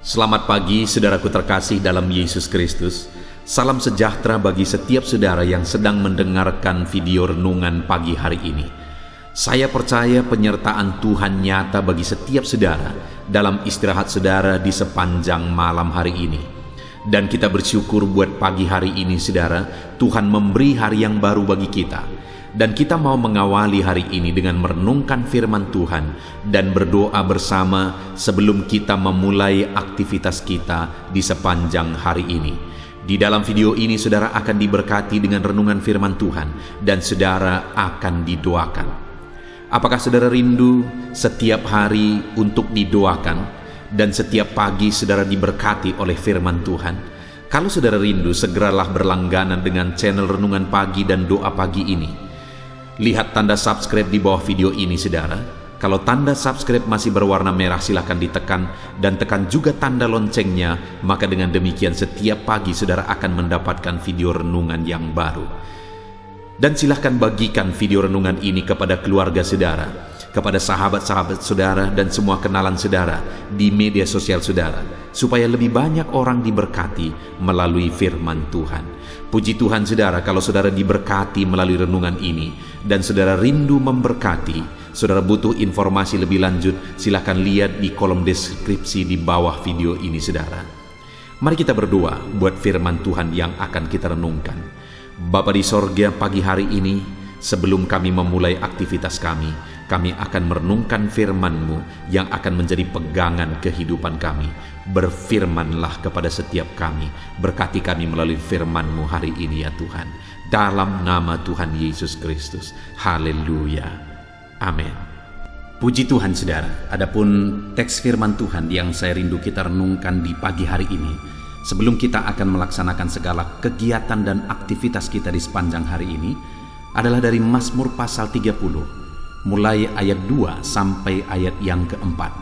Selamat pagi saudaraku terkasih dalam Yesus Kristus. Salam sejahtera bagi setiap saudara yang sedang mendengarkan video renungan pagi hari ini. Saya percaya penyertaan Tuhan nyata bagi setiap saudara dalam istirahat saudara di sepanjang malam hari ini. Dan kita bersyukur buat pagi hari ini saudara, Tuhan memberi hari yang baru bagi kita. Dan kita mau mengawali hari ini dengan merenungkan firman Tuhan dan berdoa bersama sebelum kita memulai aktivitas kita di sepanjang hari ini. Di dalam video ini saudara akan diberkati dengan renungan firman Tuhan dan saudara akan didoakan. Apakah saudara rindu setiap hari untuk didoakan dan setiap pagi saudara diberkati oleh firman Tuhan? Kalau saudara rindu, segeralah berlangganan dengan channel Renungan Pagi dan Doa Pagi ini. Lihat tanda subscribe di bawah video ini saudara. Kalau tanda subscribe masih berwarna merah silahkan ditekan dan tekan juga tanda loncengnya. Maka dengan demikian setiap pagi saudara akan mendapatkan video renungan yang baru. Dan silahkan bagikan video renungan ini kepada keluarga saudara, kepada sahabat-sahabat saudara dan semua kenalan saudara di media sosial saudara, supaya lebih banyak orang diberkati melalui firman Tuhan. Puji Tuhan saudara, kalau saudara diberkati melalui renungan ini dan saudara rindu memberkati, saudara butuh informasi lebih lanjut, silakan lihat di kolom deskripsi di bawah video ini saudara. Mari kita berdoa buat firman Tuhan yang akan kita renungkan. Bapa di sorga, pagi hari ini sebelum kami memulai aktivitas kami akan merenungkan firman-Mu yang akan menjadi pegangan kehidupan kami. Berfirmanlah kepada setiap kami, berkati kami melalui firman-Mu hari ini ya Tuhan. Dalam nama Tuhan Yesus Kristus. Haleluya. Amin. Puji Tuhan saudara, adapun teks firman Tuhan yang saya rindu kita renungkan di pagi hari ini, sebelum kita akan melaksanakan segala kegiatan dan aktivitas kita di sepanjang hari ini, adalah dari Mazmur pasal 30, mulai ayat 2 sampai ayat yang keempat,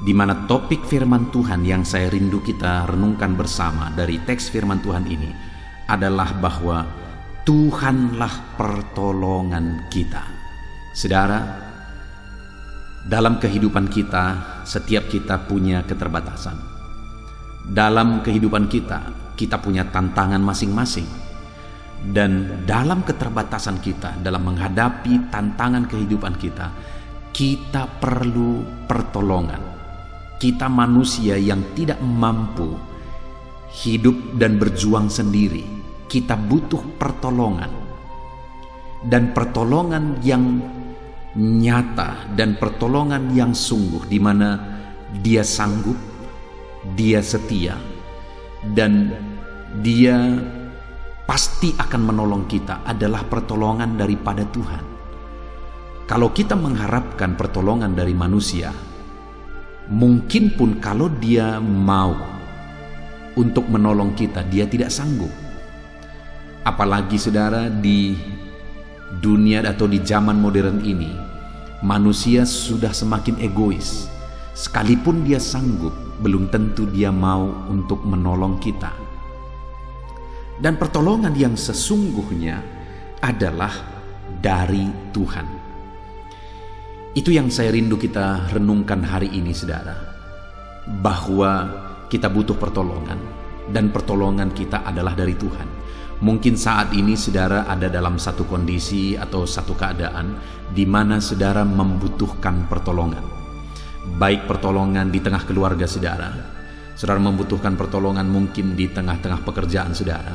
di mana topik firman Tuhan yang saya rindu kita renungkan bersama dari teks firman Tuhan ini adalah bahwa Tuhanlah pertolongan kita. Saudara, dalam kehidupan kita, setiap kita punya keterbatasan. Dalam kehidupan kita punya tantangan masing-masing. Dan dalam keterbatasan kita, dalam menghadapi tantangan kehidupan kita perlu pertolongan. Kita manusia yang tidak mampu hidup dan berjuang sendiri. Kita butuh pertolongan. Dan pertolongan yang nyata dan pertolongan yang sungguh, di mana Dia sanggup, Dia setia, dan Dia pasti akan menolong kita, adalah pertolongan daripada Tuhan. Kalau kita mengharapkan pertolongan dari manusia, mungkin pun kalau Dia mau untuk menolong kita, Dia tidak sanggup. Apalagi saudara, di dunia atau di zaman modern ini, manusia sudah semakin egois. Sekalipun dia sanggup, belum tentu dia mau untuk menolong kita. Dan pertolongan yang sesungguhnya adalah dari Tuhan. Itu yang saya rindu kita renungkan hari ini saudara, bahwa kita butuh pertolongan dan pertolongan kita adalah dari Tuhan. Mungkin saat ini saudara ada dalam satu kondisi atau satu keadaan di mana saudara membutuhkan pertolongan. Baik pertolongan di tengah keluarga saudara membutuhkan pertolongan mungkin di tengah-tengah pekerjaan saudara,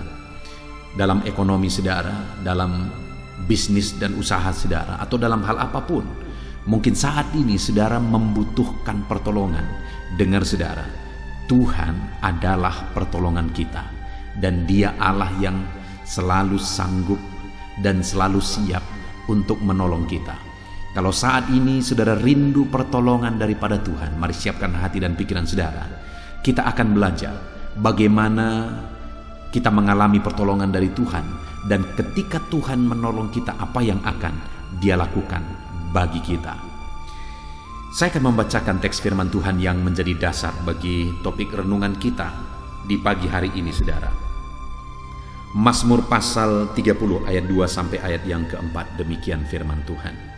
dalam ekonomi saudara, dalam bisnis dan usaha saudara, atau dalam hal apapun. Mungkin saat ini saudara membutuhkan pertolongan. Dengar saudara, Tuhan adalah pertolongan kita, dan Dia Allah yang selalu sanggup dan selalu siap untuk menolong kita. Kalau saat ini saudara rindu pertolongan daripada Tuhan, mari siapkan hati dan pikiran saudara. Kita akan belajar bagaimana kita mengalami pertolongan dari Tuhan, dan ketika Tuhan menolong kita, apa yang akan Dia lakukan bagi kita. Saya akan membacakan teks firman Tuhan yang menjadi dasar bagi topik renungan kita di pagi hari ini saudara. Mazmur pasal 30 ayat 2 sampai ayat yang keempat, demikian firman Tuhan.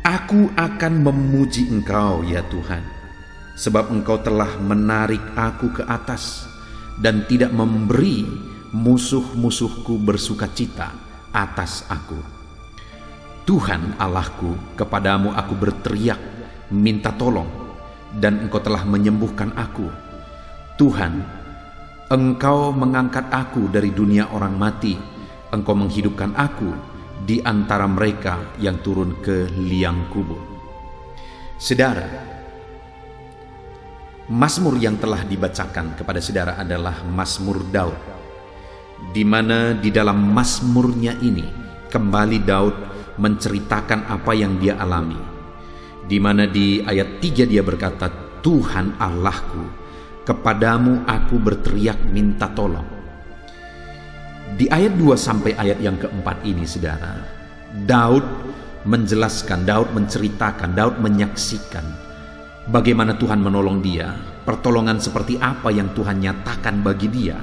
Aku akan memuji Engkau ya Tuhan, sebab Engkau telah menarik aku ke atas dan tidak memberi musuh-musuhku bersukacita atas aku. Tuhan Allahku, kepadamu aku berteriak minta tolong, dan Engkau telah menyembuhkan aku. Tuhan, Engkau mengangkat aku dari dunia orang mati, Engkau menghidupkan aku di antara mereka yang turun ke liang kubur. Saudara, Mazmur yang telah dibacakan kepada saudara adalah Mazmur Daud, di mana di dalam Mazmurnya ini kembali Daud menceritakan apa yang dia alami, di mana di ayat 3 dia berkata, Tuhan Allahku, kepadamu aku berteriak minta tolong. Di ayat 2 sampai ayat yang keempat ini saudara, Daud menjelaskan, Daud menceritakan, Daud menyaksikan bagaimana Tuhan menolong dia, pertolongan seperti apa yang Tuhan nyatakan bagi dia.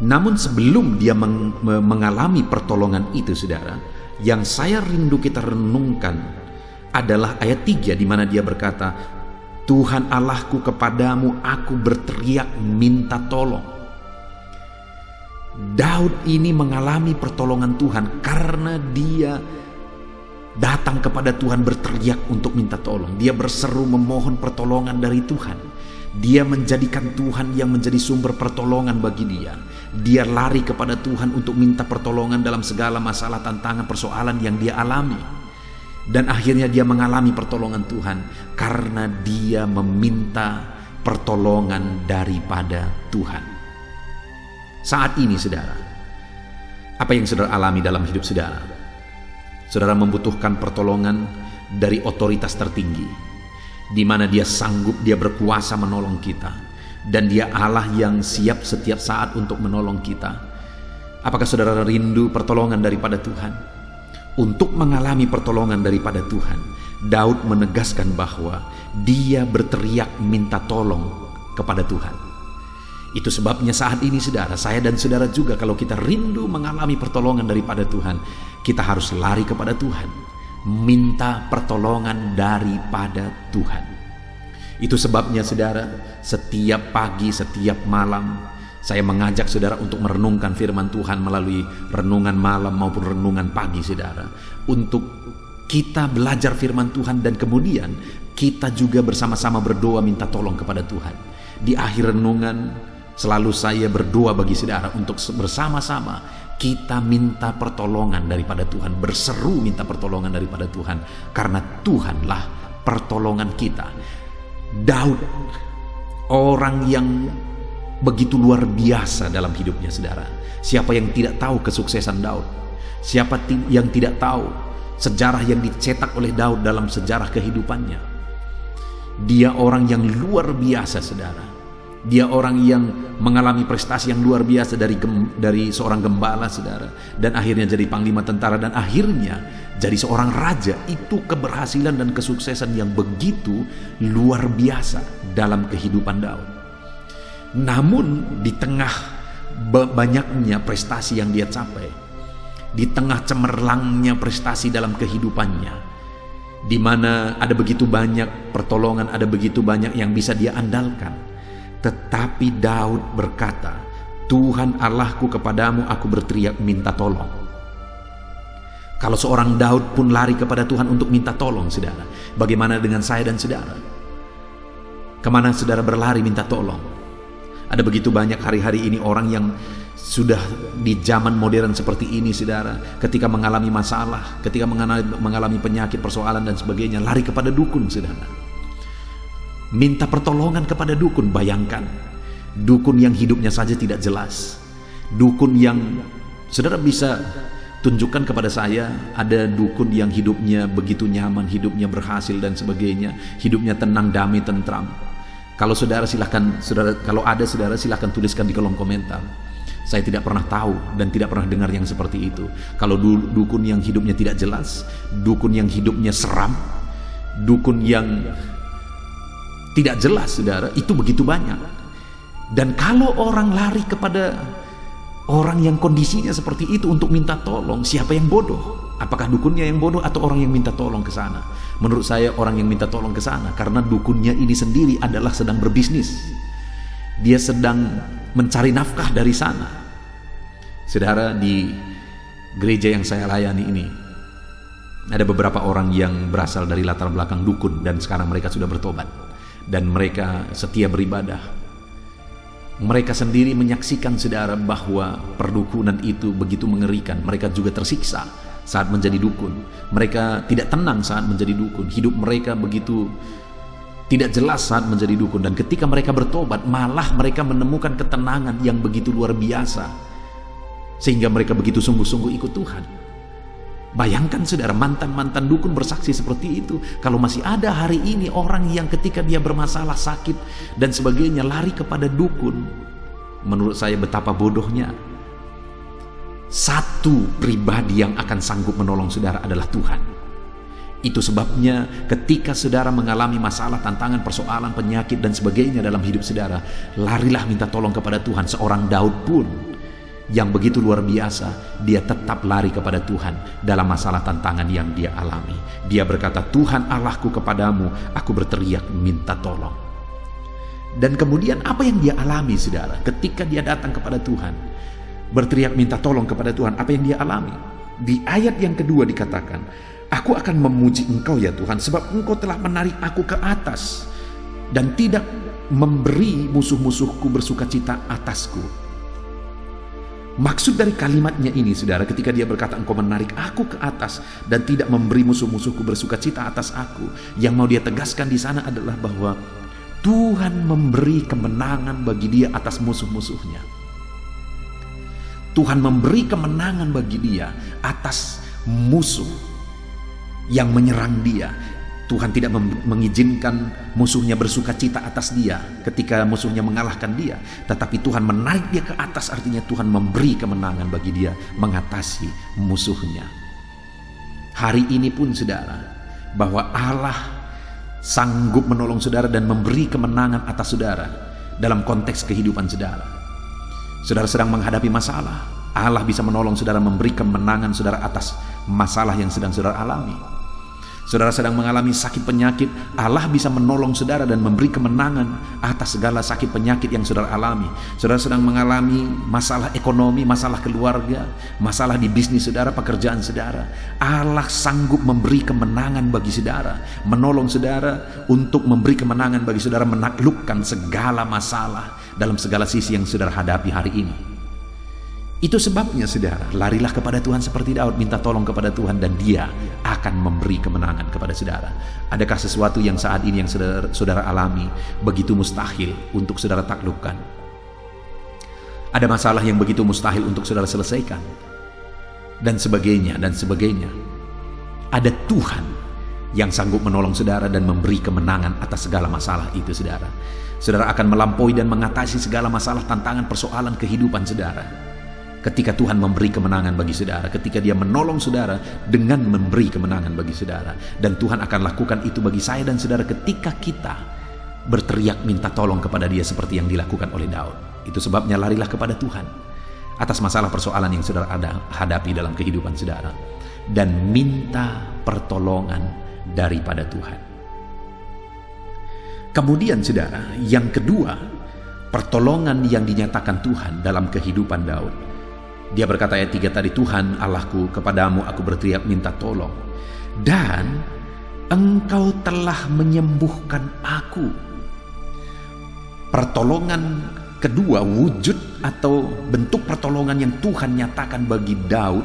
Namun sebelum dia mengalami pertolongan itu saudara, yang saya rindu kita renungkan adalah ayat 3 di mana dia berkata, Tuhan Allahku, kepadamu aku berteriak minta tolong. Daud ini mengalami pertolongan Tuhan karena dia datang kepada Tuhan berteriak untuk minta tolong. Dia berseru memohon pertolongan dari Tuhan. Dia menjadikan Tuhan yang menjadi sumber pertolongan bagi dia. Dia lari kepada Tuhan untuk minta pertolongan dalam segala masalah, tantangan, persoalan yang dia alami. Dan akhirnya dia mengalami pertolongan Tuhan karena dia meminta pertolongan daripada Tuhan. Saat ini saudara, apa yang saudara alami dalam hidup saudara? Saudara membutuhkan pertolongan dari otoritas tertinggi, di mana dia sanggup, dia berkuasa menolong kita, dan dia Allah yang siap setiap saat untuk menolong kita. Apakah saudara rindu pertolongan daripada Tuhan? Untuk mengalami pertolongan daripada Tuhan, Daud menegaskan bahwa dia berteriak minta tolong kepada Tuhan. Itu sebabnya saat ini saudara, saya dan saudara juga, kalau kita rindu mengalami pertolongan daripada Tuhan, kita harus lari kepada Tuhan, minta pertolongan daripada Tuhan. Itu sebabnya saudara, setiap pagi, setiap malam, saya mengajak saudara untuk merenungkan firman Tuhan melalui renungan malam maupun renungan pagi saudara, untuk kita belajar firman Tuhan dan kemudian kita juga bersama-sama berdoa minta tolong kepada Tuhan. Di akhir renungan selalu saya berdoa bagi saudara untuk bersama-sama kita minta pertolongan daripada Tuhan, berseru minta pertolongan daripada Tuhan, karena Tuhanlah pertolongan kita. Daud, orang yang begitu luar biasa dalam hidupnya saudara. Siapa yang tidak tahu kesuksesan Daud? Siapa yang tidak tahu sejarah yang dicetak oleh Daud dalam sejarah kehidupannya? Dia orang yang luar biasa saudara. Dia orang yang mengalami prestasi yang luar biasa dari seorang gembala saudara, dan akhirnya jadi panglima tentara, dan akhirnya jadi seorang raja. Itu keberhasilan dan kesuksesan yang begitu luar biasa dalam kehidupan Daud. Namun di tengah banyaknya prestasi yang dia capai, di tengah cemerlangnya prestasi dalam kehidupannya, di mana ada begitu banyak pertolongan, ada begitu banyak yang bisa dia andalkan, tetapi Daud berkata, Tuhan Allahku, kepadamu aku berteriak minta tolong. Kalau seorang Daud pun lari kepada Tuhan untuk minta tolong saudara, bagaimana dengan saya dan saudara? Kemana saudara berlari minta tolong? Ada begitu banyak hari-hari ini orang yang sudah di zaman modern seperti ini saudara, ketika mengalami masalah, ketika mengalami penyakit, persoalan dan sebagainya, lari kepada dukun saudara, minta pertolongan kepada dukun. Bayangkan, dukun yang hidupnya saja tidak jelas, dukun yang saudara bisa tunjukkan kepada saya, ada dukun yang hidupnya begitu nyaman, hidupnya berhasil dan sebagainya, hidupnya tenang, damai, tentram. Kalau saudara silahkan, kalau ada saudara silahkan tuliskan di kolom komentar. Saya tidak pernah tahu dan tidak pernah dengar yang seperti itu. Kalau dukun yang hidupnya tidak jelas, dukun yang hidupnya seram, dukun yang tidak jelas saudara, itu begitu banyak. Dan kalau orang lari kepada orang yang kondisinya seperti itu untuk minta tolong, siapa yang bodoh? Apakah dukunnya yang bodoh atau orang yang minta tolong ke sana? Menurut saya orang yang minta tolong ke sana, karena dukunnya ini sendiri adalah sedang berbisnis. Dia sedang mencari nafkah dari sana. Saudara, di gereja yang saya layani ini ada beberapa orang yang berasal dari latar belakang dukun, dan sekarang mereka sudah bertobat dan mereka setia beribadah. Mereka sendiri menyaksikan, saudara, bahwa perdukunan itu begitu mengerikan. Mereka juga tersiksa saat menjadi dukun. Mereka tidak tenang saat menjadi dukun. Hidup mereka begitu tidak jelas saat menjadi dukun. Dan ketika mereka bertobat, malah mereka menemukan ketenangan yang begitu luar biasa, sehingga mereka begitu sungguh-sungguh ikut Tuhan. Bayangkan, saudara, mantan-mantan dukun bersaksi seperti itu. Kalau masih ada hari ini orang yang ketika dia bermasalah, sakit dan sebagainya lari kepada dukun, menurut saya betapa bodohnya. Satu pribadi yang akan sanggup menolong saudara adalah Tuhan. Itu sebabnya ketika saudara mengalami masalah, tantangan, persoalan, penyakit dan sebagainya dalam hidup saudara, larilah minta tolong kepada Tuhan. Seorang Daud pun yang begitu luar biasa, dia tetap lari kepada Tuhan dalam masalah tantangan yang dia alami. Dia berkata, Tuhan Allahku, kepadamu aku berteriak minta tolong. Dan kemudian apa yang dia alami, saudara, ketika dia datang kepada Tuhan, berteriak minta tolong kepada Tuhan, apa yang dia alami? Di ayat yang kedua dikatakan, aku akan memuji Engkau ya Tuhan, sebab Engkau telah menarik aku ke atas dan tidak memberi musuh-musuhku bersukacita atasku. Maksud dari kalimatnya ini, saudara, ketika dia berkata Engkau menarik aku ke atas dan tidak memberi musuh-musuhku bersukacita atas aku, yang mau dia tegaskan di sana adalah bahwa Tuhan memberi kemenangan bagi dia atas musuh-musuhnya. Tuhan memberi kemenangan bagi dia atas musuh yang menyerang dia. Tuhan tidak mengizinkan musuhnya bersukacita atas dia ketika musuhnya mengalahkan dia, tetapi Tuhan menarik dia ke atas, artinya Tuhan memberi kemenangan bagi dia mengatasi musuhnya. Hari ini pun, saudara, bahwa Allah sanggup menolong saudara dan memberi kemenangan atas saudara dalam konteks kehidupan saudara. Saudara sedang menghadapi masalah, Allah bisa menolong saudara, memberi kemenangan saudara atas masalah yang sedang saudara alami. Saudara sedang mengalami sakit penyakit, Allah bisa menolong saudara dan memberi kemenangan atas segala sakit penyakit yang saudara alami. Saudara sedang mengalami masalah ekonomi, masalah keluarga, masalah di bisnis saudara, pekerjaan saudara, Allah sanggup memberi kemenangan bagi saudara, menolong saudara untuk memberi kemenangan bagi saudara menaklukkan segala masalah dalam segala sisi yang saudara hadapi hari ini. Itu sebabnya, saudara, larilah kepada Tuhan seperti Daud, minta tolong kepada Tuhan dan Dia akan memberi kemenangan kepada saudara. Adakah sesuatu yang saat ini yang saudara alami begitu mustahil untuk saudara taklukkan? Ada masalah yang begitu mustahil untuk saudara selesaikan? Dan sebagainya, dan sebagainya. Ada Tuhan yang sanggup menolong saudara dan memberi kemenangan atas segala masalah itu, saudara. Saudara akan melampaui dan mengatasi segala masalah, tantangan, persoalan kehidupan saudara. Ketika Tuhan memberi kemenangan bagi saudara, ketika Dia menolong saudara dengan memberi kemenangan bagi saudara. Dan Tuhan akan lakukan itu bagi saya dan saudara ketika kita berteriak minta tolong kepada Dia seperti yang dilakukan oleh Daud. Itu sebabnya larilah kepada Tuhan atas masalah persoalan yang saudara hadapi dalam kehidupan saudara, dan minta pertolongan daripada Tuhan. Kemudian, saudara, yang kedua, pertolongan yang dinyatakan Tuhan dalam kehidupan Daud. Dia berkata ayat 3 tadi, Tuhan Allahku, kepadamu aku berteriak minta tolong, dan Engkau telah menyembuhkan aku. Pertolongan kedua, wujud atau bentuk pertolongan yang Tuhan nyatakan bagi Daud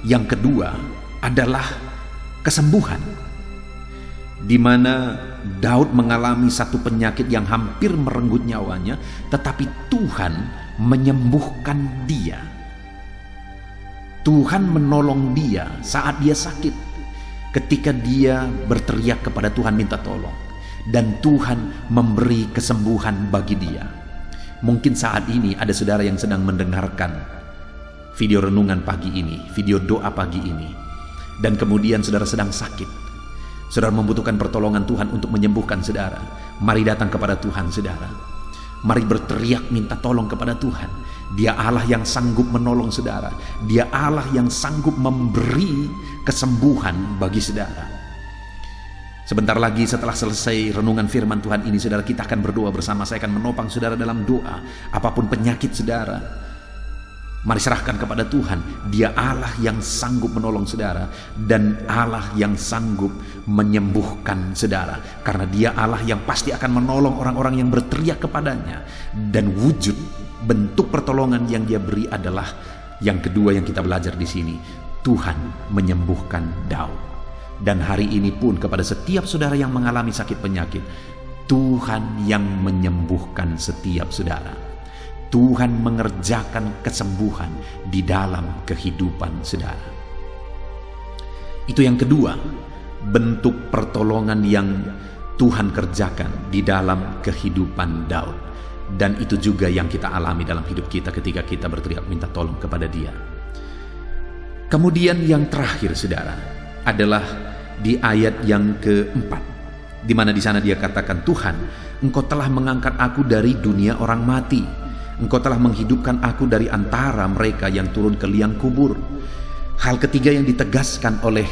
yang kedua adalah kesembuhan, di mana Daud mengalami satu penyakit yang hampir merenggut nyawanya, tetapi Tuhan menyembuhkan dia. Tuhan menolong dia saat dia sakit, ketika dia berteriak kepada Tuhan minta tolong, dan Tuhan memberi kesembuhan bagi dia. Mungkin saat ini ada saudara yang sedang mendengarkan video renungan pagi ini, video doa pagi ini, dan kemudian saudara sedang sakit. Saudara membutuhkan pertolongan Tuhan untuk menyembuhkan saudara. Mari datang kepada Tuhan, saudara. Mari berteriak minta tolong kepada Tuhan. Dia Allah yang sanggup menolong saudara. Dia Allah yang sanggup memberi kesembuhan bagi saudara. Sebentar lagi setelah selesai renungan firman Tuhan ini, saudara, kita akan berdoa bersama. Saya akan menopang saudara dalam doa. Apapun penyakit saudara, mari serahkan kepada Tuhan. Dia Allah yang sanggup menolong saudara, dan Allah yang sanggup menyembuhkan saudara. Karena dia Allah yang pasti akan menolong orang-orang yang berteriak kepadanya. Dan wujud bentuk pertolongan yang dia beri adalah yang kedua yang kita belajar di sini. Tuhan menyembuhkan Daud. Dan hari ini pun kepada setiap saudara yang mengalami sakit penyakit, Tuhan yang menyembuhkan setiap saudara. Tuhan mengerjakan kesembuhan di dalam kehidupan saudara. Itu yang kedua, bentuk pertolongan yang Tuhan kerjakan di dalam kehidupan Daud. Dan itu juga yang kita alami dalam hidup kita ketika kita berteriak minta tolong kepada Dia. Kemudian yang terakhir saudara adalah di ayat yang keempat, di mana di sana dia katakan, Tuhan, Engkau telah mengangkat aku dari dunia orang mati. Engkau telah menghidupkan aku dari antara mereka yang turun ke liang kubur. Hal ketiga yang ditegaskan oleh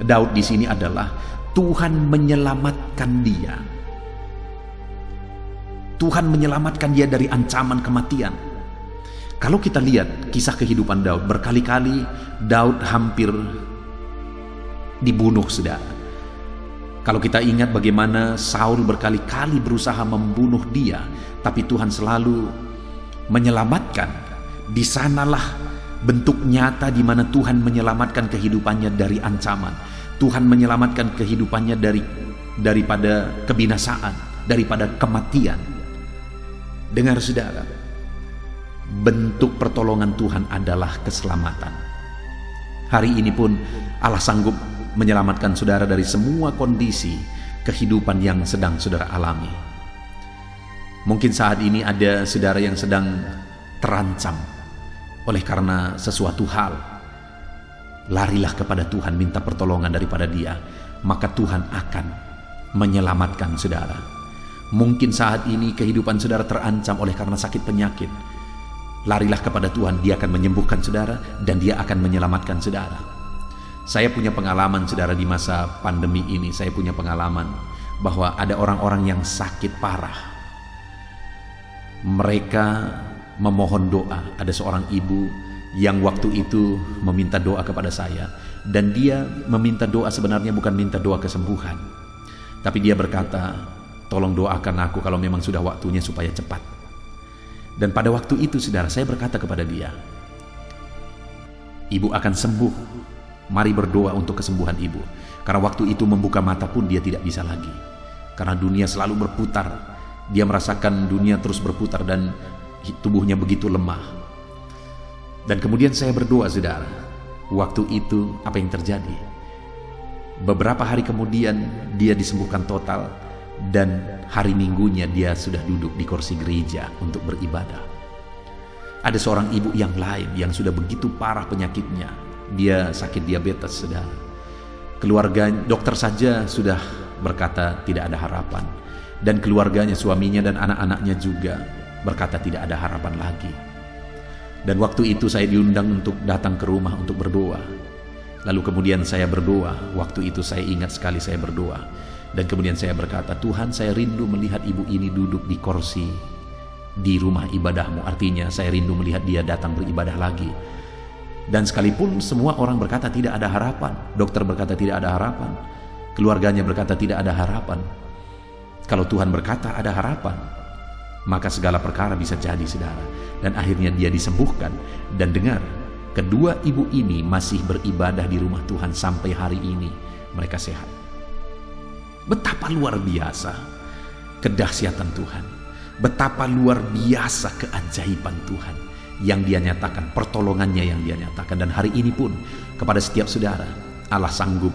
Daud di sini adalah Tuhan menyelamatkan dia. Tuhan menyelamatkan dia dari ancaman kematian. Kalau kita lihat kisah kehidupan Daud, berkali-kali Daud hampir dibunuh, saudara. Kalau kita ingat bagaimana Saul berkali-kali berusaha membunuh dia, tapi Tuhan selalu menyelamatkan. Di sanalah bentuk nyata di mana Tuhan menyelamatkan kehidupannya dari ancaman. Tuhan menyelamatkan kehidupannya daripada kebinasaan, daripada kematian. Dengar saudara, bentuk pertolongan Tuhan adalah keselamatan. Hari ini pun Allah sanggup menyelamatkan saudara dari semua kondisi kehidupan yang sedang saudara alami. Mungkin saat ini ada saudara yang sedang terancam oleh karena sesuatu hal. Larilah kepada Tuhan, minta pertolongan daripada Dia, maka Tuhan akan menyelamatkan saudara. Mungkin saat ini kehidupan saudara terancam oleh karena sakit penyakit. Larilah kepada Tuhan, Dia akan menyembuhkan saudara dan Dia akan menyelamatkan saudara. Saya punya pengalaman saudara di masa pandemi ini. Saya punya pengalaman bahwa ada orang-orang yang sakit parah. Mereka memohon doa. Ada seorang ibu yang waktu itu meminta doa kepada saya, dan dia meminta doa sebenarnya bukan minta doa kesembuhan, tapi dia berkata, tolong doakan aku kalau memang sudah waktunya supaya cepat. Dan pada waktu itu saudara, saya berkata kepada dia, ibu akan sembuh. Mari berdoa untuk kesembuhan ibu. Karena waktu itu membuka mata pun dia tidak bisa lagi. Karena dunia selalu berputar. Dia merasakan dunia terus berputar dan tubuhnya begitu lemah. Dan kemudian saya berdoa saudara. Waktu itu apa yang terjadi? Beberapa hari kemudian dia disembuhkan total. Dan hari Minggunya dia sudah duduk di kursi gereja untuk beribadah. Ada seorang ibu yang lain yang sudah begitu parah penyakitnya. Dia sakit diabetes, saudara. Keluarga, dokter saja sudah berkata tidak ada harapan. Dan keluarganya, suaminya dan anak-anaknya juga berkata tidak ada harapan lagi. Dan waktu itu saya diundang untuk datang ke rumah untuk berdoa. Lalu kemudian saya berdoa. Waktu itu saya ingat sekali saya berdoa. Dan kemudian saya berkata, Tuhan, saya rindu melihat ibu ini duduk di kursi di rumah ibadahmu. Artinya saya rindu melihat dia datang beribadah lagi. Dan sekalipun semua orang berkata tidak ada harapan, dokter berkata tidak ada harapan, keluarganya berkata tidak ada harapan, kalau Tuhan berkata ada harapan, maka segala perkara bisa jadi saudara. Dan akhirnya dia disembuhkan. Dan dengar, kedua ibu ini masih beribadah di rumah Tuhan sampai hari ini. Mereka sehat. Betapa luar biasa kedahsyatan Tuhan, betapa luar biasa keajaiban Tuhan yang Dia nyatakan, pertolongannya yang Dia nyatakan. Dan hari ini pun kepada setiap saudara, Allah sanggup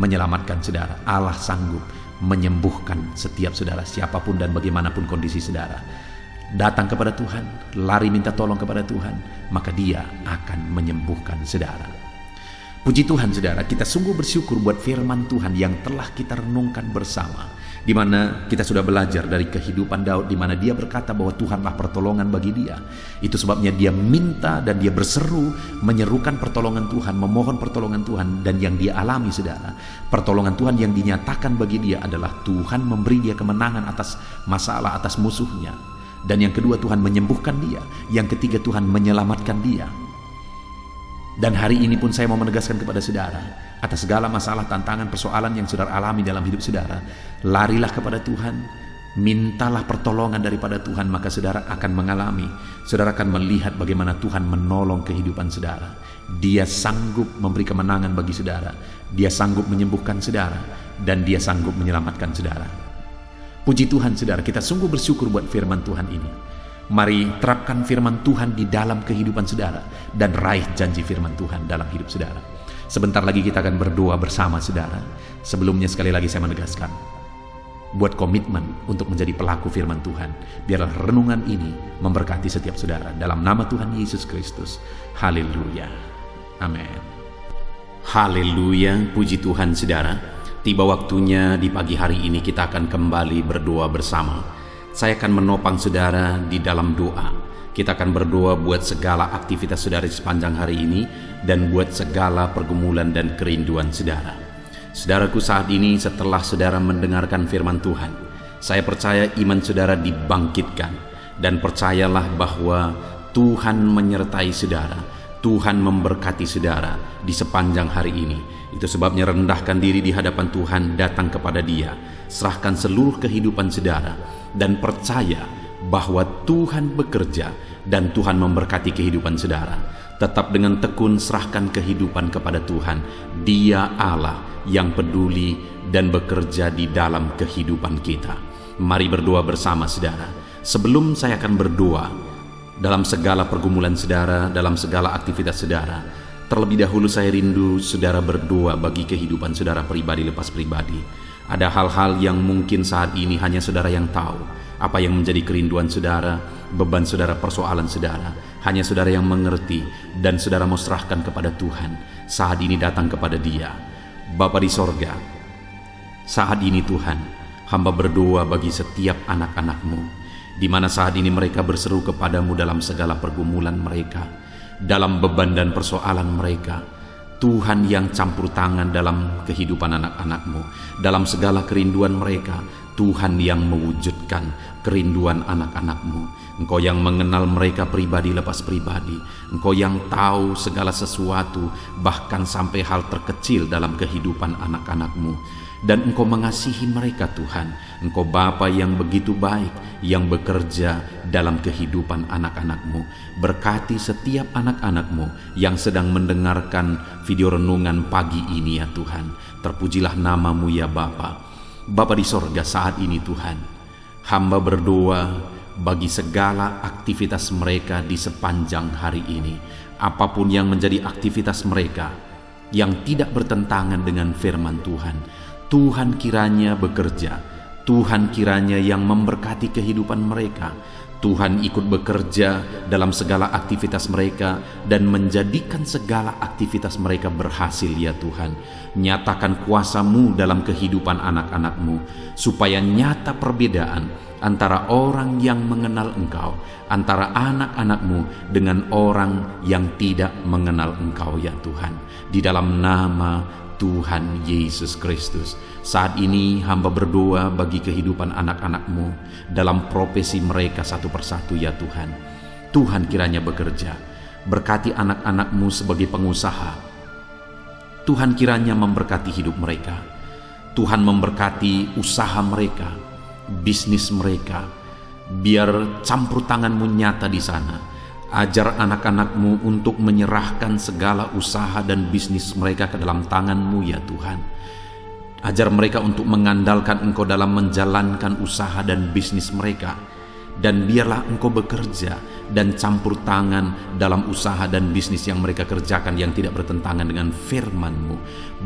menyelamatkan saudara. Allah sanggup menyembuhkan setiap saudara, siapapun dan bagaimanapun kondisi saudara. Datang kepada Tuhan, lari minta tolong kepada Tuhan, maka Dia akan menyembuhkan saudara. Puji Tuhan saudara, kita sungguh bersyukur buat firman Tuhan yang telah kita renungkan bersama. di mana kita sudah belajar dari kehidupan Daud, di mana dia berkata bahwa Tuhanlah pertolongan bagi dia. Itu sebabnya dia minta dan dia berseru, menyerukan pertolongan Tuhan, memohon pertolongan Tuhan. Dan yang dia alami, saudara, pertolongan Tuhan yang dinyatakan bagi dia adalah Tuhan memberi dia kemenangan atas masalah, atas musuhnya. Dan yang kedua, Tuhan menyembuhkan dia. Yang ketiga, Tuhan menyelamatkan dia. Dan hari ini pun saya mau menegaskan kepada saudara, atas segala masalah, tantangan, persoalan yang saudara alami dalam hidup saudara, larilah kepada Tuhan, mintalah pertolongan daripada Tuhan, maka saudara akan mengalami, saudara akan melihat bagaimana Tuhan menolong kehidupan saudara. Dia sanggup memberi kemenangan bagi saudara, dia sanggup menyembuhkan saudara, dan dia sanggup menyelamatkan saudara. Puji Tuhan saudara, kita sungguh bersyukur buat firman Tuhan ini. Mari terapkan firman Tuhan di dalam kehidupan saudara dan raih janji firman Tuhan dalam hidup saudara. Sebentar lagi kita akan berdoa bersama saudara. Sebelumnya sekali lagi saya menegaskan, buat komitmen untuk menjadi pelaku firman Tuhan. Biarlah renungan ini memberkati setiap saudara. Dalam nama Tuhan Yesus Kristus. Haleluya. Amin. Haleluya. Puji Tuhan saudara. Tiba waktunya di pagi hari ini kita akan kembali berdoa bersama. Saya akan menopang saudara di dalam doa. Kita akan berdoa buat segala aktivitas saudara sepanjang hari ini dan buat segala pergumulan dan kerinduan saudara. Saudaraku, saat ini setelah saudara mendengarkan firman Tuhan, saya percaya iman saudara dibangkitkan, dan percayalah bahwa Tuhan menyertai saudara, Tuhan memberkati saudara di sepanjang hari ini. Itu sebabnya rendahkan diri di hadapan Tuhan, datang kepada Dia, serahkan seluruh kehidupan saudara, dan percaya bahwa Tuhan bekerja dan Tuhan memberkati kehidupan saudara. Tetap dengan tekun serahkan kehidupan kepada Tuhan. Dia Allah yang peduli dan bekerja di dalam kehidupan kita. Mari berdoa bersama saudara. Sebelum saya akan berdoa dalam segala pergumulan saudara, dalam segala aktivitas saudara, terlebih dahulu saya rindu saudara berdoa bagi kehidupan saudara pribadi lepas pribadi. Ada hal-hal yang mungkin saat ini hanya saudara yang tahu, apa yang menjadi kerinduan saudara, beban saudara, persoalan saudara. Hanya saudara yang mengerti, dan saudara mau serahkan kepada Tuhan. Saat ini datang kepada Dia. Bapa di sorga, saat ini Tuhan, hamba berdoa bagi setiap anak-anak-Mu, di mana saat ini mereka berseru kepadamu dalam segala pergumulan mereka, dalam beban dan persoalan mereka. Tuhan yang campur tangan dalam kehidupan anak-anak-Mu, dalam segala kerinduan mereka. Tuhan yang mewujudkan kerinduan anak-anak-Mu. Engkau yang mengenal mereka pribadi lepas pribadi. Engkau yang tahu segala sesuatu, bahkan sampai hal terkecil dalam kehidupan anak-anak-Mu. Dan Engkau mengasihi mereka Tuhan. Engkau Bapa yang begitu baik, yang bekerja dalam kehidupan anak-anak-Mu. Berkati setiap anak-anak-Mu yang sedang mendengarkan video renungan pagi ini ya Tuhan. Terpujilah nama-Mu ya Bapa. Bapa di sorga, saat ini Tuhan, hamba berdoa bagi segala aktivitas mereka di sepanjang hari ini. Apapun yang menjadi aktivitas mereka yang tidak bertentangan dengan firman Tuhan, Tuhan kiranya bekerja. Tuhan kiranya yang memberkati kehidupan mereka. Tuhan ikut bekerja dalam segala aktivitas mereka dan menjadikan segala aktivitas mereka berhasil ya Tuhan. Nyatakan kuasa-Mu dalam kehidupan anak-anak-Mu, supaya nyata perbedaan antara orang yang mengenal Engkau, antara anak-anak-Mu dengan orang yang tidak mengenal Engkau ya Tuhan. Di dalam nama Tuhan Yesus Kristus, saat ini hamba berdoa bagi kehidupan anak-anak-Mu dalam profesi mereka satu persatu ya Tuhan. Tuhan kiranya bekerja, berkati anak-anak-Mu sebagai pengusaha. Tuhan kiranya memberkati hidup mereka. Tuhan memberkati usaha mereka, bisnis mereka. Biar campur tangan-Mu nyata di sana. Ajar anak-anak-Mu untuk menyerahkan segala usaha dan bisnis mereka ke dalam tangan-Mu ya Tuhan. Ajar mereka untuk mengandalkan Engkau dalam menjalankan usaha dan bisnis mereka. Dan biarlah Engkau bekerja dan campur tangan dalam usaha dan bisnis yang mereka kerjakan yang tidak bertentangan dengan firman-Mu.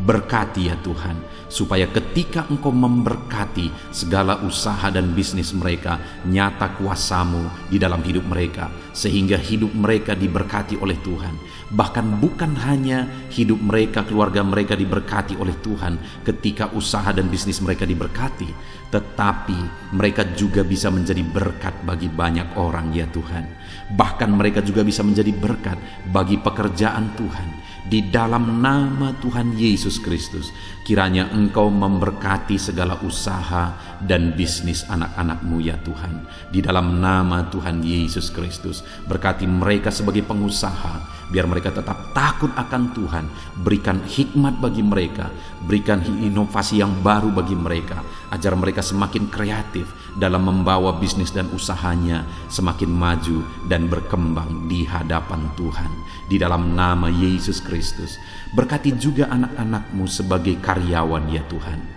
Berkati ya Tuhan, supaya ketika Engkau memberkati segala usaha dan bisnis mereka, nyata kuasa-Mu di dalam hidup mereka, sehingga hidup mereka diberkati oleh Tuhan. Bahkan bukan hanya hidup mereka, keluarga mereka diberkati oleh Tuhan ketika usaha dan bisnis mereka diberkati, tetapi mereka juga bisa menjadi berkat bagi banyak orang ya Tuhan. Bahkan mereka juga bisa menjadi berkat bagi pekerjaan Tuhan. Di dalam nama Tuhan Yesus Kristus, kiranya Engkau memberkati segala usaha dan bisnis anak-anak-Mu ya Tuhan. Di dalam nama Tuhan Yesus Kristus, berkati mereka sebagai pengusaha, biar mereka tetap takut akan Tuhan. Berikan hikmat bagi mereka, berikan inovasi yang baru bagi mereka, agar mereka semakin kreatif dalam membawa bisnis dan usahanya semakin maju dan berkembang di hadapan Tuhan. Di dalam nama Yesus Kristus, berkati juga anak-anak-Mu sebagai karyawan ya Tuhan.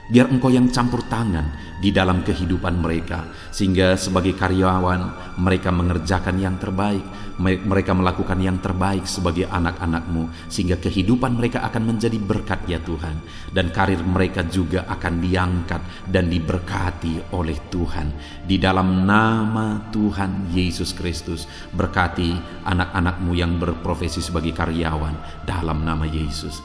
Biar Engkau yang campur tangan di dalam kehidupan mereka, sehingga sebagai karyawan mereka mengerjakan yang terbaik, mereka melakukan yang terbaik sebagai anak-anak-Mu, sehingga kehidupan mereka akan menjadi berkat ya Tuhan, dan karir mereka juga akan diangkat dan diberkati oleh Tuhan. Di dalam nama Tuhan Yesus Kristus, berkati anak-anak-Mu yang berprofesi sebagai karyawan dalam nama Yesus.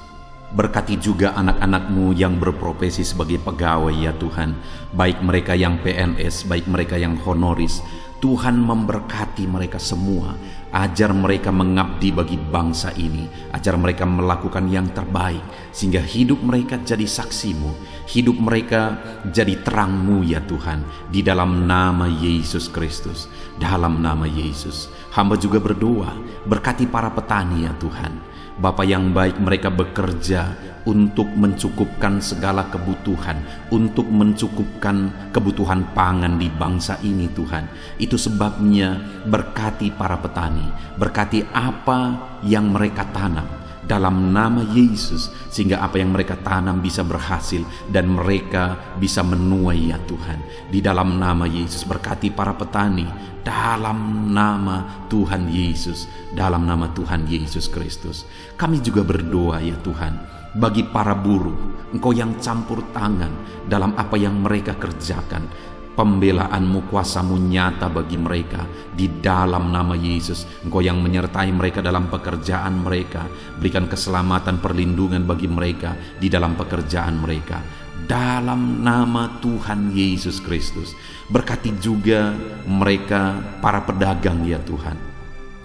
Berkati juga anak-anak-Mu yang berprofesi sebagai pegawai ya Tuhan, baik mereka yang PNS, baik mereka yang honoris. Tuhan memberkati mereka semua, ajar mereka mengabdi bagi bangsa ini, ajar mereka melakukan yang terbaik, sehingga hidup mereka jadi saksi-Mu, hidup mereka jadi terang-Mu ya Tuhan. Di dalam nama Yesus Kristus, dalam nama Yesus, hamba juga berdoa, berkati para petani ya Tuhan. Bapa yang baik, mereka bekerja untuk mencukupkan segala kebutuhan, untuk mencukupkan kebutuhan pangan di bangsa ini Tuhan. Itu sebabnya berkati para petani, berkati apa yang mereka tanam dalam nama Yesus, sehingga apa yang mereka tanam bisa berhasil dan mereka bisa menuai ya Tuhan. Di dalam nama Yesus, berkati para petani dalam nama Tuhan Yesus, dalam nama Tuhan Yesus Kristus. Kami juga berdoa ya Tuhan, bagi para buruh, Engkau yang campur tangan dalam apa yang mereka kerjakan. Pembelaanmu, kuasamu nyata bagi mereka di dalam nama Yesus. Engkau yang menyertai mereka dalam pekerjaan mereka, berikan keselamatan, perlindungan bagi mereka di dalam pekerjaan mereka dalam nama Tuhan Yesus Kristus. Berkati juga mereka para pedagang ya Tuhan.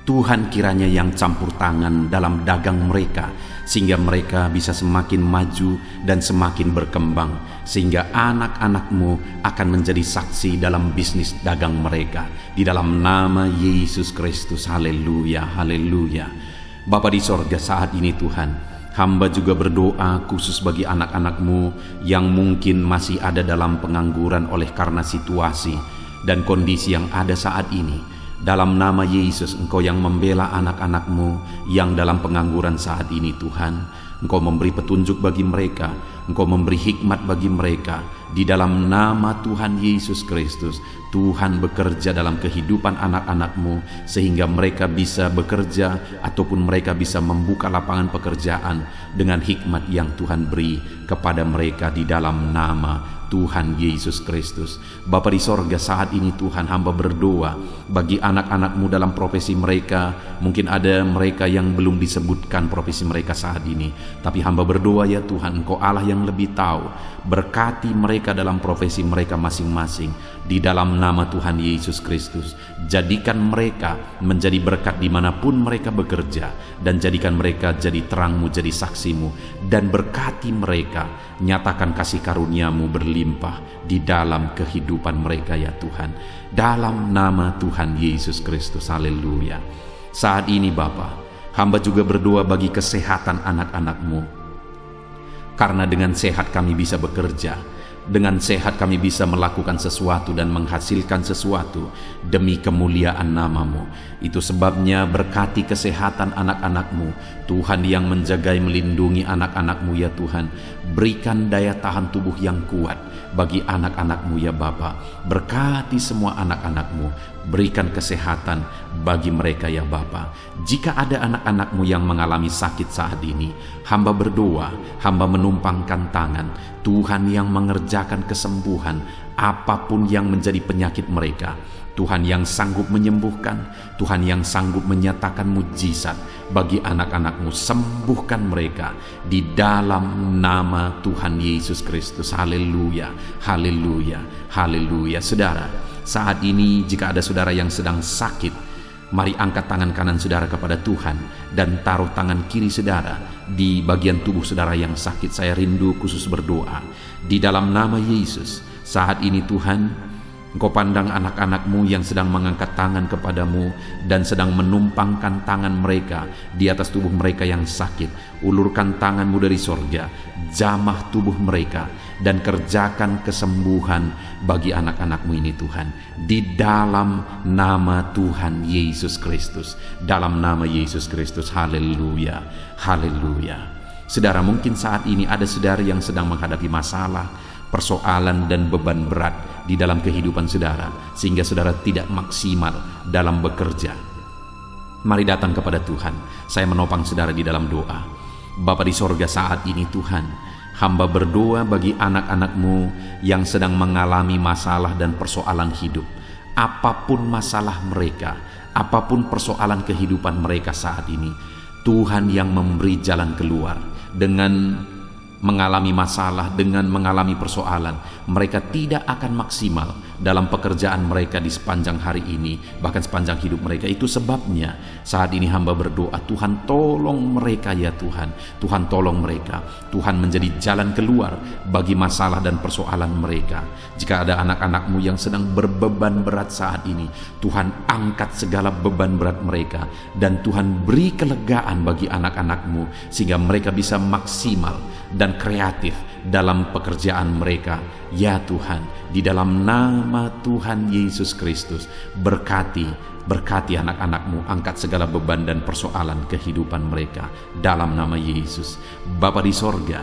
Tuhan kiranya yang campur tangan dalam dagang mereka, sehingga mereka bisa semakin maju dan semakin berkembang, sehingga anak-anak-Mu akan menjadi saksi dalam bisnis dagang mereka. Di dalam nama Yesus Kristus, haleluya, haleluya. Bapa di sorga, saat ini Tuhan, hamba juga berdoa khusus bagi anak-anak-Mu yang mungkin masih ada dalam pengangguran oleh karena situasi dan kondisi yang ada saat ini. Dalam nama Yesus, Engkau yang membela anak-anak-Mu yang dalam pengangguran saat ini Tuhan. Engkau memberi petunjuk bagi mereka, Engkau memberi hikmat bagi mereka. Di dalam nama Tuhan Yesus Kristus, Tuhan bekerja dalam kehidupan anak-anak-Mu, sehingga mereka bisa bekerja ataupun mereka bisa membuka lapangan pekerjaan dengan hikmat yang Tuhan beri kepada mereka di dalam nama Tuhan Yesus Kristus. Bapa di sorga, saat ini Tuhan, hamba berdoa bagi anak-anak-Mu dalam profesi mereka. Mungkin ada mereka yang belum disebutkan profesi mereka saat ini, tapi hamba berdoa ya Tuhan, Engkau Allah yang lebih tahu. Berkati mereka dalam profesi mereka masing-masing di dalam nama Tuhan Yesus Kristus. Jadikan mereka menjadi berkat dimanapun mereka bekerja, dan jadikan mereka jadi terang-Mu, jadi saksi-Mu, dan berkati mereka. Nyatakan kasih karunia-Mu berlimpah di dalam kehidupan mereka ya Tuhan, dalam nama Tuhan Yesus Kristus, haleluya. Saat ini Bapa, hamba juga berdoa bagi kesehatan anak-anak-Mu, karena dengan sehat kami bisa bekerja, dengan sehat kami bisa melakukan sesuatu dan menghasilkan sesuatu demi kemuliaan nama-Mu. Itu sebabnya berkati kesehatan anak-anak-Mu, Tuhan yang menjaga melindungi anak-anak-Mu ya Tuhan. Berikan daya tahan tubuh yang kuat bagi anak-anak-Mu ya Bapa. Berkati semua anak-anak-Mu, berikan kesehatan bagi mereka ya Bapa. Jika ada anak-anak-Mu yang mengalami sakit saat ini, hamba berdoa, hamba menumpangkan tangan, Tuhan yang mengerjakan kesembuhan apapun yang menjadi penyakit mereka. Tuhan yang sanggup menyembuhkan, Tuhan yang sanggup menyatakan mujizat bagi anak-anak-Mu. Sembuhkan mereka di dalam nama Tuhan Yesus Kristus. Haleluya, haleluya, haleluya. Saudara, saat ini jika ada saudara yang sedang sakit, mari angkat tangan kanan saudara kepada Tuhan dan taruh tangan kiri saudara di bagian tubuh saudara yang sakit. Saya rindu khusus berdoa di dalam nama Yesus. Saat ini Tuhan, Engkau pandang anak-anak-Mu yang sedang mengangkat tangan kepadamu dan sedang menumpangkan tangan mereka di atas tubuh mereka yang sakit. Ulurkan tangan-Mu dari sorga, jamah tubuh mereka, dan kerjakan kesembuhan bagi anak-anak-Mu ini Tuhan. Di dalam nama Tuhan Yesus Kristus. Dalam nama Yesus Kristus. Haleluya, haleluya. Saudara, mungkin saat ini ada saudara yang sedang menghadapi masalah, persoalan dan beban berat di dalam kehidupan saudara, sehingga saudara tidak maksimal dalam bekerja. Mari datang kepada Tuhan. Saya menopang saudara di dalam doa. Bapa di sorga, saat ini Tuhan, hamba berdoa bagi anak-anak-Mu yang sedang mengalami masalah dan persoalan hidup. Apapun masalah mereka, apapun persoalan kehidupan mereka saat ini, Tuhan yang memberi jalan keluar. Dengan mengalami masalah, dengan mengalami persoalan, mereka tidak akan maksimal dalam pekerjaan mereka di sepanjang hari ini, bahkan sepanjang hidup mereka. Itu sebabnya saat ini hamba berdoa, Tuhan tolong mereka ya Tuhan. Tuhan tolong mereka. Tuhan menjadi jalan keluar bagi masalah dan persoalan mereka. Jika ada anak-anak-Mu yang sedang berbeban berat saat ini, Tuhan angkat segala beban berat mereka, dan Tuhan beri kelegaan bagi anak-anak-Mu sehingga mereka bisa maksimal dan kreatif dalam pekerjaan mereka. Ya Tuhan, di dalam nama Tuhan Yesus Kristus, berkati anak-anak-Mu, angkat segala beban dan persoalan kehidupan mereka dalam nama Yesus. Bapa di sorga,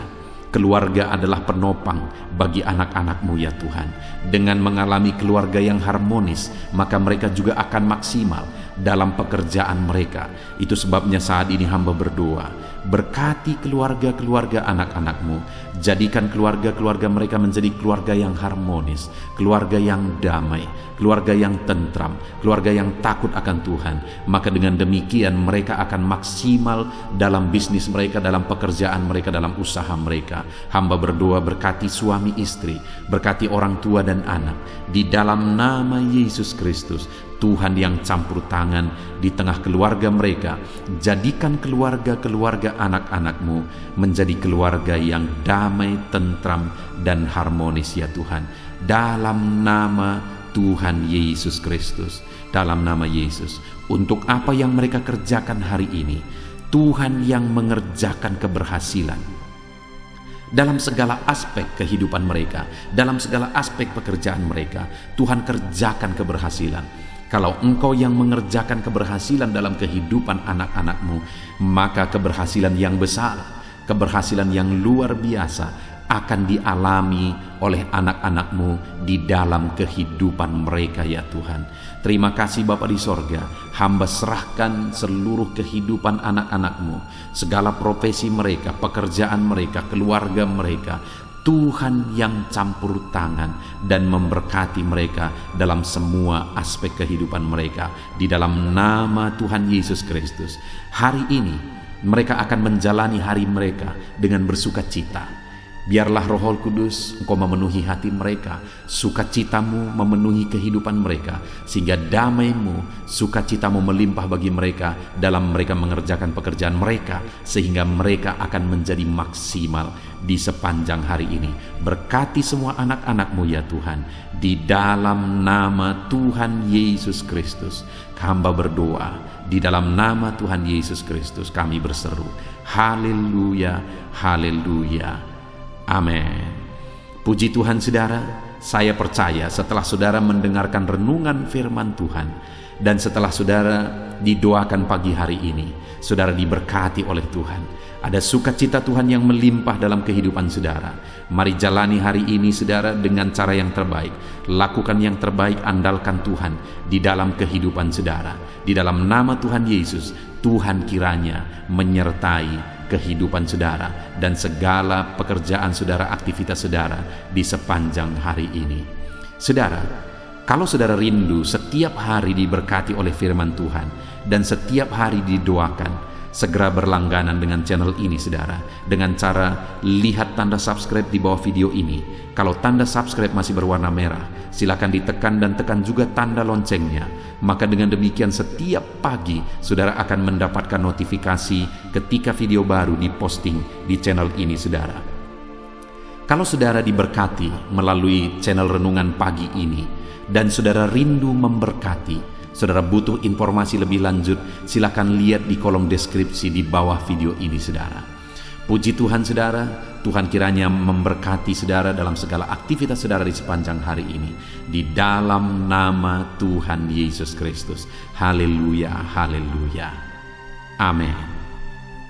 keluarga adalah penopang bagi anak-anak-Mu ya Tuhan. Dengan mengalami keluarga yang harmonis, maka mereka juga akan maksimal dalam pekerjaan mereka. Itu sebabnya saat ini hamba berdoa, berkati keluarga-keluarga anak-anak-Mu. Jadikan keluarga-keluarga mereka menjadi keluarga yang harmonis, keluarga yang damai, keluarga yang tentram, keluarga yang takut akan Tuhan. Maka dengan demikian mereka akan maksimal dalam bisnis mereka, dalam pekerjaan mereka, dalam usaha mereka. Hamba berdoa, berkati suami istri, berkati orang tua dan anak. Di dalam nama Yesus Kristus, Tuhan yang campur tangan di tengah keluarga mereka. Jadikan keluarga-keluarga anak-anak-Mu menjadi keluarga yang damai, tentram, dan harmonis ya Tuhan. Dalam nama Tuhan Yesus Kristus, dalam nama Yesus. Untuk apa yang mereka kerjakan hari ini, Tuhan yang mengerjakan keberhasilan dalam segala aspek kehidupan mereka, dalam segala aspek pekerjaan mereka. Tuhan kerjakan keberhasilan. Kalau Engkau yang mengerjakan keberhasilan dalam kehidupan anak-anak-Mu, maka keberhasilan yang besar, keberhasilan yang luar biasa akan dialami oleh anak-anak-Mu di dalam kehidupan mereka ya Tuhan. Terima kasih Bapa di sorga. Hamba serahkan seluruh kehidupan anak-anak-Mu, segala profesi mereka, pekerjaan mereka, keluarga mereka. Tuhan yang campur tangan dan memberkati mereka dalam semua aspek kehidupan mereka. Di dalam nama Tuhan Yesus Kristus, hari ini mereka akan menjalani hari mereka dengan bersukacita. Biarlah Roh Kudus Engkau memenuhi hati mereka, sukacitamu memenuhi kehidupan mereka, sehingga damai-Mu, sukacitamu melimpah bagi mereka dalam mereka mengerjakan pekerjaan mereka, sehingga mereka akan menjadi maksimal di sepanjang hari ini. Berkati semua anak-anak-Mu ya Tuhan, di dalam nama Tuhan Yesus Kristus hamba berdoa. Di dalam nama Tuhan Yesus Kristus kami berseru, haleluya, haleluya. Amin. Puji Tuhan saudara, saya percaya setelah saudara mendengarkan renungan firman Tuhan dan setelah saudara didoakan pagi hari ini, saudara diberkati oleh Tuhan. Ada sukacita Tuhan yang melimpah dalam kehidupan saudara. Mari jalani hari ini saudara dengan cara yang terbaik. Lakukan yang terbaik, andalkan Tuhan di dalam kehidupan saudara. Di dalam nama Tuhan Yesus, Tuhan kiranya menyertai kehidupan saudara dan segala pekerjaan saudara, aktivitas saudara di sepanjang hari ini. Saudara, Kalau saudara rindu setiap hari diberkati oleh firman Tuhan dan setiap hari didoakan, segera berlangganan dengan channel ini saudara, dengan cara lihat tanda subscribe di bawah video ini. Kalau tanda subscribe masih berwarna merah, silakan ditekan dan tekan juga tanda loncengnya. Maka dengan demikian setiap pagi saudara akan mendapatkan notifikasi ketika video baru diposting di channel ini saudara. Kalau saudara diberkati melalui channel Renungan Pagi ini dan saudara rindu memberkati, saudara butuh informasi lebih lanjut, silakan lihat di kolom deskripsi di bawah video ini saudara. Puji Tuhan saudara, Tuhan kiranya memberkati saudara dalam segala aktivitas saudara di sepanjang hari ini. Di dalam nama Tuhan Yesus Kristus. Haleluya, haleluya. Amin.